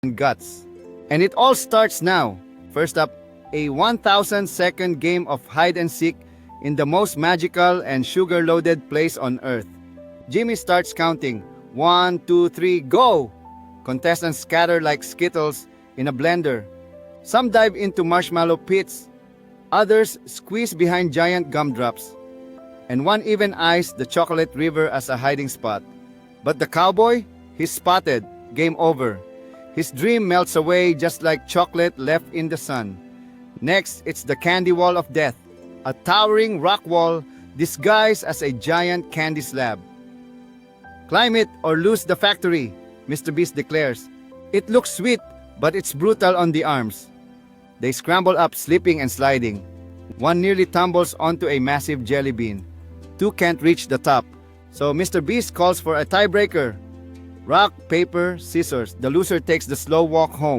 and guts. And it all starts now. First up, a 1,000-second game of hide and seek in the most magical and sugar-loaded place on earth. Jimmy starts counting. 1, 2, 3, go! Contestants scatter like Skittles in a blender. Some dive into marshmallow pits. Others squeeze behind giant gumdrops. And one even eyes the chocolate river as a hiding spot. But the cowboy? He's spotted. Game over. His dream melts away just like chocolate left in the sun. Next, it's the candy wall of death. A towering rock wall disguised as a giant candy slab. Climb it or lose the factory, Mr. Beast declares. It looks sweet, but it's brutal on the arms. They scramble up, slipping and sliding. One nearly tumbles onto a massive jelly bean. Two can't reach the top, so Mr. Beast calls for a tiebreaker. Rock, paper, scissors. The loser takes the slow walk home.